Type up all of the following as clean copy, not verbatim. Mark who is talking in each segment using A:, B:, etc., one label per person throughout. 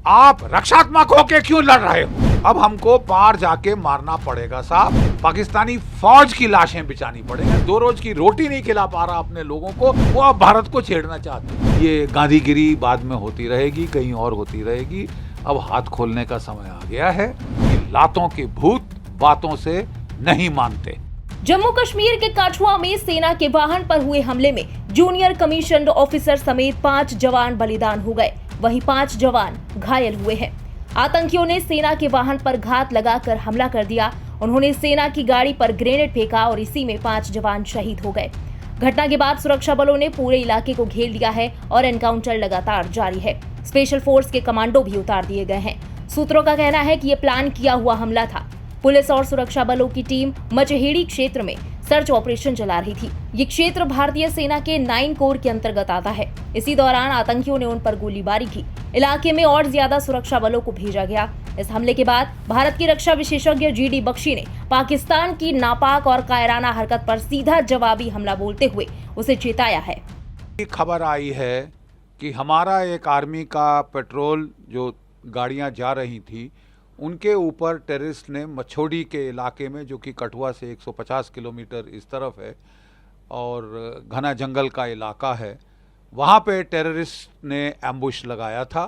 A: आप रक्षात्मक होके क्यों लड़ रहे हो? अब हमको पार जाके मारना पड़ेगा साहब। पाकिस्तानी फौज की लाशें बिछानी पड़ेगी। 2 रोज की रोटी नहीं खिला पा रहा अपने लोगों को, वो अब भारत को छेड़ना चाहते हैं। ये गांधीगिरी बाद में होती रहेगी, कहीं और होती रहेगी। अब हाथ खोलने का समय आ गया है कि लातों के भूत बातों से नहीं मानते।
B: जम्मू कश्मीर के कठुआ में सेना के वाहन पर हुए हमले में जूनियर कमीशन्ड ऑफिसर समेत 5 जवान बलिदान हो गए, वहीं 5 जवान घायल हुए हैं। आतंकियों ने सेना के वाहन पर घात लगाकर हमला कर दिया। उन्होंने सेना की गाड़ी पर ग्रेनेड फेंका और इसी में 5 जवान शहीद हो गए। घटना के बाद सुरक्षा बलों ने पूरे इलाके को घेर लिया है और एनकाउंटर लगातार जारी है। स्पेशल फोर्स के कमांडो भी उतार दिए गए हैं। सूत्रों का कहना है कि ये प्लान किया हुआ हमला था। पुलिस और सुरक्षा बलों की टीम मचहेड़ी क्षेत्र में सर्च ऑपरेशन चला रही थी। ये क्षेत्र भारतीय सेना के 9 कोर के अंतर्गत आता है। इसी दौरान आतंकियों ने उन पर गोलीबारी की। इलाके में और ज्यादा सुरक्षा बलों को भेजा गया। इस हमले के बाद भारत की रक्षा विशेषज्ञ जीडी बख्शी ने पाकिस्तान की नापाक और कायराना हरकत पर सीधा जवाबी हमला बोलते हुए उसे चेताया है।
A: खबर आई है कि हमारा एक आर्मी का पेट्रोल जो गाड़ियां जा रही थी, उनके ऊपर टेररिस्ट ने मछोड़ी के इलाके में, जो कि कठुआ से 150 किलोमीटर इस तरफ है और घना जंगल का इलाका है, वहाँ पे टेररिस्ट ने एम्बुश लगाया था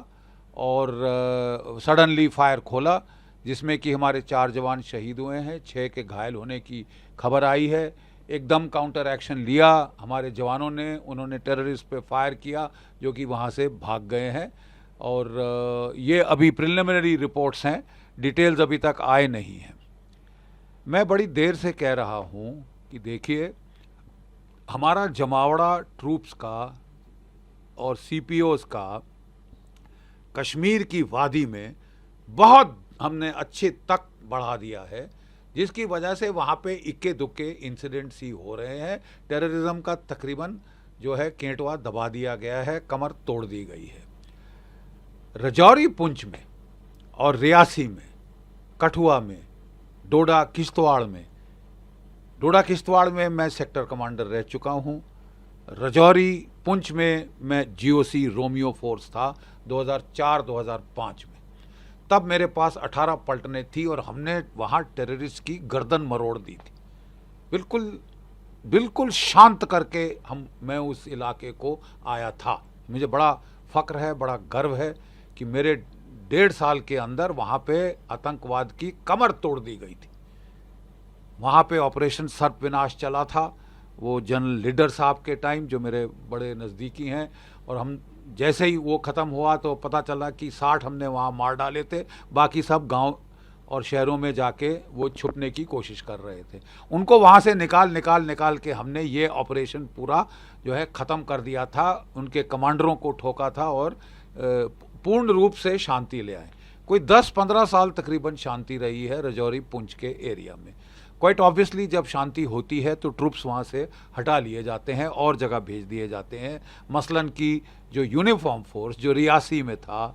A: और सडनली फायर खोला, जिसमें कि हमारे 4 जवान शहीद हुए हैं, 6 के घायल होने की खबर आई है। एकदम काउंटर एक्शन लिया हमारे जवानों ने, उन्होंने टेररिस्ट पे फायर किया जो कि वहाँ से भाग गए हैं। और ये अभी प्रिलिमिनरी रिपोर्ट्स हैं, डिटेल्स अभी तक आए नहीं हैं। मैं बड़ी देर से कह रहा हूँ कि देखिए, हमारा जमावड़ा ट्रूप्स का और सीपीओस का कश्मीर की वादी में बहुत हमने अच्छे तक बढ़ा दिया है, जिसकी वजह से वहाँ पे इक्के दुक्के इंसिडेंट्स ही हो रहे हैं। टेररिज्म का तकरीबन जो है केंटवा दबा दिया गया है, कमर तोड़ दी गई है। राजौरी पुंछ में और रियासी में, कठुआ में, डोडा किश्तवाड़ में मैं सेक्टर कमांडर रह चुका हूं। राजौरी पुंछ में मैं जीओसी रोमियो फोर्स था 2004-2005 में। तब मेरे पास 18 पलटनें थी और हमने वहां टेररिस्ट की गर्दन मरोड़ दी थी। बिल्कुल शांत करके मैं उस इलाके को आया था। मुझे बड़ा फक्र है, बड़ा गर्व है कि मेरे 1.5 साल के अंदर वहाँ पे आतंकवाद की कमर तोड़ दी गई थी। वहाँ पे ऑपरेशन सर्प विनाश चला था, वो जनरल लीडर साहब के टाइम, जो मेरे बड़े नज़दीकी हैं। और हम जैसे ही वो ख़त्म हुआ तो पता चला कि 60 हमने वहाँ मार डाले थे, बाकी सब गांव और शहरों में जाके वो छुपने की कोशिश कर रहे थे। उनको वहाँ से निकाल के हमने ये ऑपरेशन पूरा जो है ख़त्म कर दिया था, उनके कमांडरों को ठोका था और पूर्ण रूप से शांति ले आए। कोई 10-15 साल तकरीबन शांति रही है राजौरी पुंछ के एरिया में। क्वाइट ऑब्वियसली जब शांति होती है तो ट्रूप्स वहाँ से हटा लिए जाते हैं और जगह भेज दिए जाते हैं। मसलन की जो यूनिफॉर्म फोर्स जो रियासी में था,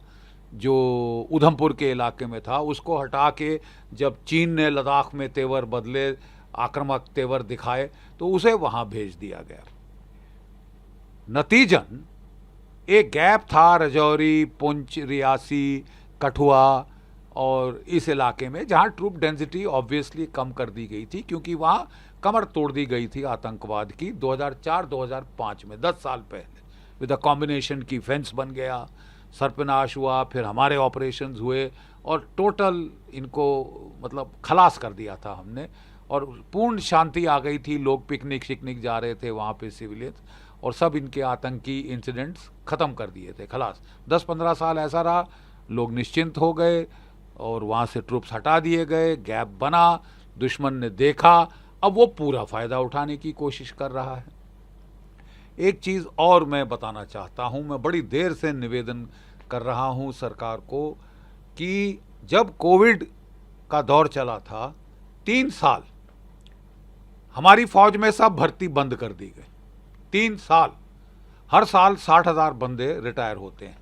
A: जो उधमपुर के इलाके में था, उसको हटा के जब चीन ने लद्दाख में तेवर बदले, आक्रामक तेवर दिखाए, तो उसे वहाँ भेज दिया गया। नतीजन एक गैप था राजौरी, पुंछ, रियासी, कठुआ और इस इलाके में, जहां ट्रूप डेंसिटी ऑब्वियसली कम कर दी गई थी, क्योंकि वहां कमर तोड़ दी गई थी आतंकवाद की 2004-2005 में, 10 साल पहले। विद अ कॉम्बिनेशन की फेंस बन गया, सर्पनाश हुआ, फिर हमारे ऑपरेशंस हुए और टोटल इनको मतलब खलास कर दिया था हमने और पूर्ण शांति आ गई थी। लोग पिकनिक शिकनिक जा रहे थे वहाँ पे, सिविलियंस, और सब इनके आतंकी इंसिडेंट्स ख़त्म कर दिए थे, खलास। 10-15 साल ऐसा रहा, लोग निश्चिंत हो गए और वहाँ से ट्रूप्स हटा दिए गए, गैप बना, दुश्मन ने देखा, अब वो पूरा फ़ायदा उठाने की कोशिश कर रहा है। एक चीज़ और मैं बताना चाहता हूँ, मैं बड़ी देर से निवेदन कर रहा हूँ सरकार को कि जब कोविड का दौर चला था, 3 साल हमारी फ़ौज में सब भर्ती बंद कर दी गई। 3 साल, हर साल 60,000 बंदे रिटायर होते हैं।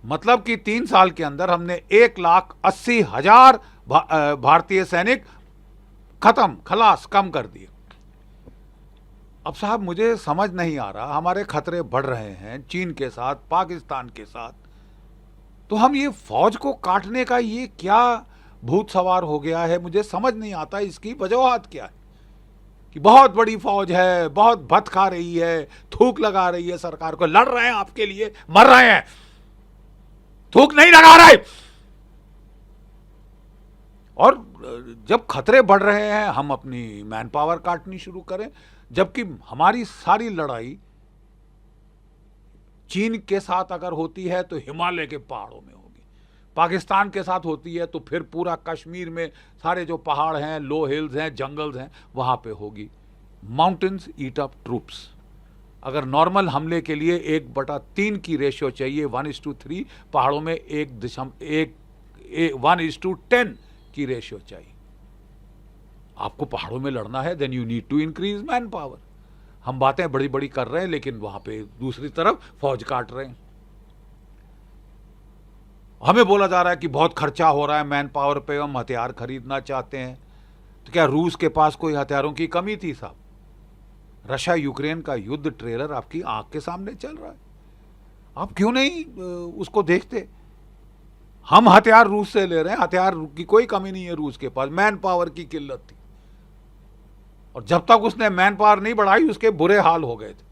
A: मतलब कि 3 साल के अंदर हमने 1,80,000 भारतीय सैनिक खत्म, खलास, कम कर दिए। अब साहब मुझे समझ नहीं आ रहा, हमारे खतरे बढ़ रहे हैं चीन के साथ, पाकिस्तान के साथ, तो हम ये फौज को काटने का ये क्या भूत सवार हो गया है, मुझे समझ नहीं आता इसकी वजूहत क्या है। कि बहुत बड़ी फौज है, बहुत भत खा रही है, थूक लगा रही है सरकार को, लड़ रहे हैं आपके लिए, मर रहे हैं, थूक नहीं लगा रहे। और जब खतरे बढ़ रहे हैं हम अपनी मैन पावर काटनी शुरू करें, जबकि हमारी सारी लड़ाई चीन के साथ अगर होती है तो हिमालय के पहाड़ों में होगी, पाकिस्तान के साथ होती है तो फिर पूरा कश्मीर में सारे जो पहाड़ हैं, लो हिल्स हैं, जंगल्स हैं, वहां पे होगी। माउंटेन्स ईट अप ट्रूप्स। अगर नॉर्मल हमले के लिए 1/3 की रेशियो चाहिए, 1:3, पहाड़ों में 1:10 की रेशियो चाहिए। आपको पहाड़ों में लड़ना है, then you need to increase man power. हम बातें बड़ी बड़ी कर रहे हैं लेकिन वहां पे दूसरी तरफ फौज काट रहे हैं। हमें बोला जा रहा है कि बहुत खर्चा हो रहा है मैन पावर पे, हम हथियार खरीदना चाहते हैं। तो क्या रूस के पास कोई हथियारों की कमी थी साहब? रशिया यूक्रेन का युद्ध ट्रेलर आपकी आंख के सामने चल रहा है, आप क्यों नहीं उसको देखते? हम हथियार रूस से ले रहे हैं, हथियार की कोई कमी नहीं है रूस के पास, मैन पावर की किल्लत थी। और जब तक उसने मैन पावर नहीं बढ़ाई उसके बुरे हाल हो गए थे।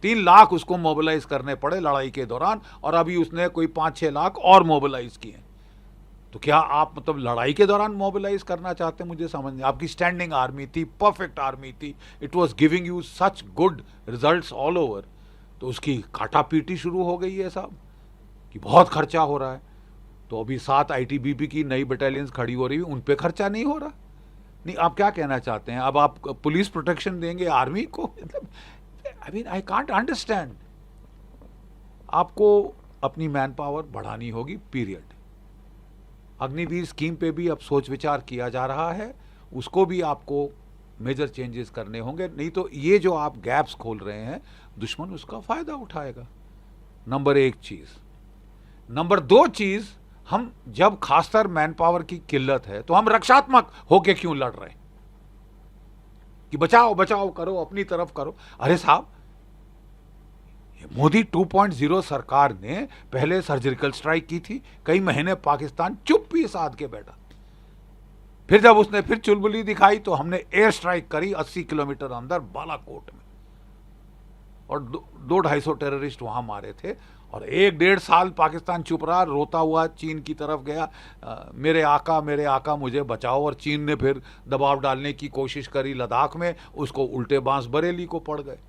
A: 3 लाख उसको मोबिलाइज करने पड़े लड़ाई के दौरान, और अभी उसने कोई 5-6 लाख और मोबिलाइज किए। तो क्या आप मतलब लड़ाई के दौरान मोबिलाइज करना चाहते हैं? मुझे समझ नहीं। आपकी स्टैंडिंग आर्मी थी, परफेक्ट आर्मी थी, it was giving you such good results all over. तो उसकी काटापीटी शुरू हो गई है साहब कि बहुत खर्चा हो रहा है। तो अभी 7 ITBP की नई बटालियंस खड़ी हो रही है, उन पे खर्चा नहीं हो रहा। नहीं, आप क्या कहना चाहते हैं? अब आप पुलिस प्रोटेक्शन देंगे आर्मी को? मतलब I mean I can't understand. आपको अपनी मैन पावर बढ़ानी होगी, पीरियड। अग्निवीर स्कीम पे भी अब सोच विचार किया जा रहा है, उसको भी आपको मेजर चेंजेस करने होंगे, नहीं तो ये जो आप गैप्स खोल रहे हैं दुश्मन उसका फायदा उठाएगा। नंबर 1 चीज। नंबर 2 चीज, हम जब खासकर मैन पावर की किल्लत है तो हम रक्षात्मक होके क्यों लड़ रहे हैं कि बचाओ बचाओ करो, अपनी तरफ करो? अरे साहब, मोदी 2.0 सरकार ने पहले सर्जिकल स्ट्राइक की थी, कई महीने पाकिस्तान चुप्पी साध के बैठा। फिर जब उसने फिर चुलबुली दिखाई तो हमने एयर स्ट्राइक करी 80 किलोमीटर अंदर बालाकोट में, और 200-250 टेररिस्ट वहां मारे थे। और 1-1.5 साल पाकिस्तान चुप रहा, रोता हुआ चीन की तरफ गया, मेरे आका मुझे बचाओ। और चीन ने फिर दबाव डालने की कोशिश करी लद्दाख में, उसको उल्टे बांस बरेली को पड़ गए।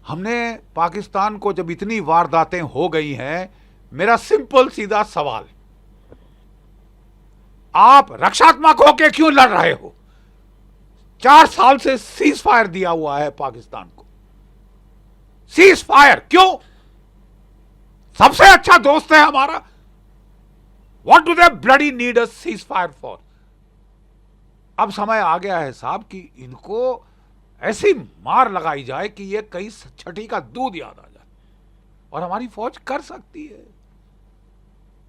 A: हमने पाकिस्तान को जब इतनी वारदातें हो गई हैं, मेरा सिंपल सीधा सवाल, आप रक्षात्मक होके क्यों लड़ रहे हो? 4 साल से सीज फायर दिया हुआ है पाकिस्तान को। सीज फायर क्यों? सबसे अच्छा दोस्त है हमारा। What do they bloody need a cease fire for? अब समय आ गया है साहब कि इनको ऐसी मार लगाई जाए कि ये कहीं छठी का दूध याद आ जाए। और हमारी फौज कर सकती है,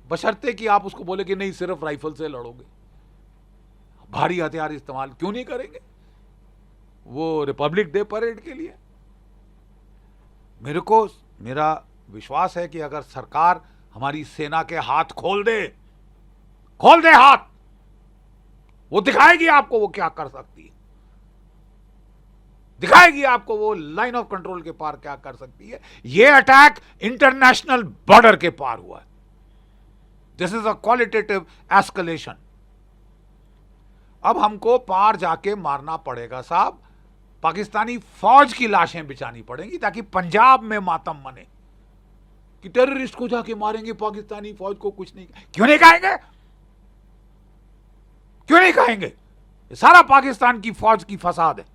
A: बशर्ते कि आप उसको बोले कि नहीं सिर्फ राइफल से लड़ोगे, भारी हथियार इस्तेमाल क्यों नहीं करेंगे वो रिपब्लिक डे परेड के लिए? मेरा विश्वास है कि अगर सरकार हमारी सेना के हाथ खोल दे हाथ, वो दिखाएगी आपको वो क्या कर सकती है, दिखाएगी आपको वो लाइन ऑफ कंट्रोल के पार क्या कर सकती है। ये अटैक इंटरनेशनल बॉर्डर के पार हुआ है। This is a qualitative escalation. अब हमको पार जाके मारना पड़ेगा साहब, पाकिस्तानी फौज की लाशें बिछानी पड़ेंगी ताकि पंजाब में मातम मने कि टेररिस्ट को जाके मारेंगे, पाकिस्तानी फौज को कुछ नहीं। क्यों नहीं कहेंगे? क्यों नहीं कहेंगे? ये सारा पाकिस्तान की फौज की फसाद है।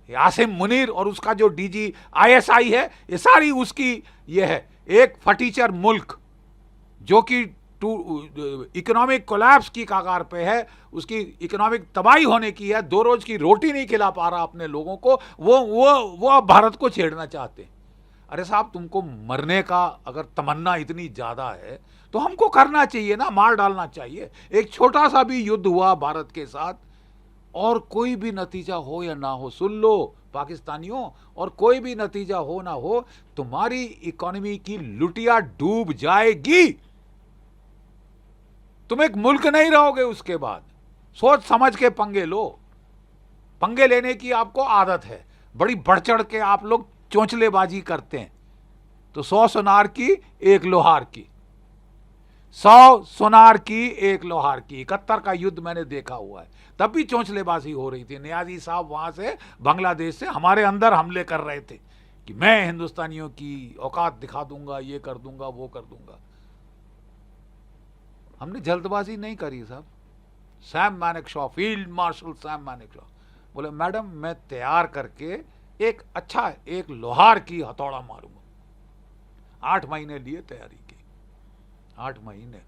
A: आसिम मुनीर और उसका जो DG ISI है, ये सारी उसकी ये है। एक फटीचर मुल्क जो कि इकोनॉमिक कोलैप्स की कगार पे है, उसकी इकोनॉमिक तबाही होने की है, 2 रोज की रोटी नहीं खिला पा रहा अपने लोगों को, वो अब भारत को छेड़ना चाहते हैं। अरे साहब, तुमको मरने का अगर तमन्ना इतनी ज्यादा है तो हमको करना चाहिए ना, मार डालना चाहिए। एक छोटा सा भी युद्ध हुआ भारत के साथ, और कोई भी नतीजा हो या ना हो, सुन लो पाकिस्तानियों, और कोई भी नतीजा हो ना हो, तुम्हारी इकोनॉमी की लुटिया डूब जाएगी। तुम एक मुल्क नहीं रहोगे उसके बाद। सोच समझ के पंगे लो। पंगे लेने की आपको आदत है, बड़ी बढ़ चढ़ के आप लोग चोंचलेबाजी करते हैं। तो 100 सुनार की एक लोहार की, 100 सुनार की एक लोहार की। 71 का युद्ध मैंने देखा हुआ है, तब भी चोंचलेबाजी हो रही थी। नियाजी साहब वहां से बांग्लादेश से हमारे अंदर हमले कर रहे थे कि मैं हिंदुस्तानियों की औकात दिखा दूंगा, ये कर दूंगा, वो कर दूंगा। हमने जल्दबाजी नहीं करी साहब। Sam Manekshaw, field marshal Sam Manekshaw बोले, मैडम मैं तैयार करके एक अच्छा एक लोहार की हथौड़ा मारूंगा। 8 महीने लिए तैयारी की, 8 महीने,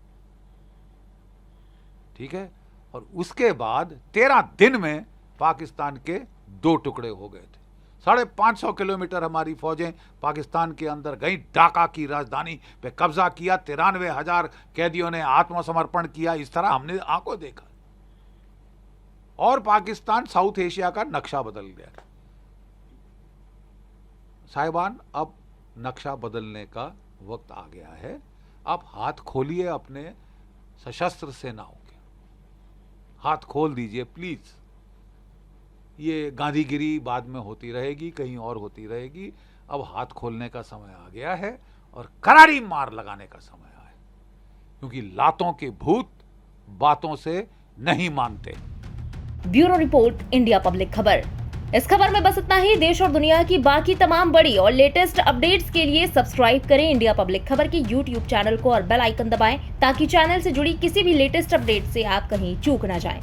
A: ठीक है। और उसके बाद 13 दिन में पाकिस्तान के 2 टुकड़े हो गए थे। 550 किलोमीटर हमारी फौजें पाकिस्तान के अंदर गई, ढाका की राजधानी पे कब्जा किया, 93,000 कैदियों ने आत्मसमर्पण किया। इस तरह हमने आंखों देखा, और पाकिस्तान साउथ एशिया का नक्शा बदल गया। साहिबान, अब नक्शा बदलने का वक्त आ गया है। अब हाथ खोलिए अपने सशस्त्र सेनाओं के, हाथ खोल दीजिए प्लीज। ये गांधीगिरी बाद में होती रहेगी, कहीं और होती रहेगी। अब हाथ खोलने का समय आ गया है और करारी मार लगाने का समय आया है, क्योंकि लातों के भूत बातों से नहीं मानते।
B: ब्यूरो रिपोर्ट, इंडिया पब्लिक खबर। इस खबर में बस इतना ही। देश और दुनिया की बाकी तमाम बड़ी और लेटेस्ट अपडेट्स के लिए सब्सक्राइब करें इंडिया पब्लिक खबर के YouTube चैनल को और बेल आइकन दबाएं, ताकि चैनल से जुड़ी किसी भी लेटेस्ट अपडेट से आप कहीं चूक ना जाएं।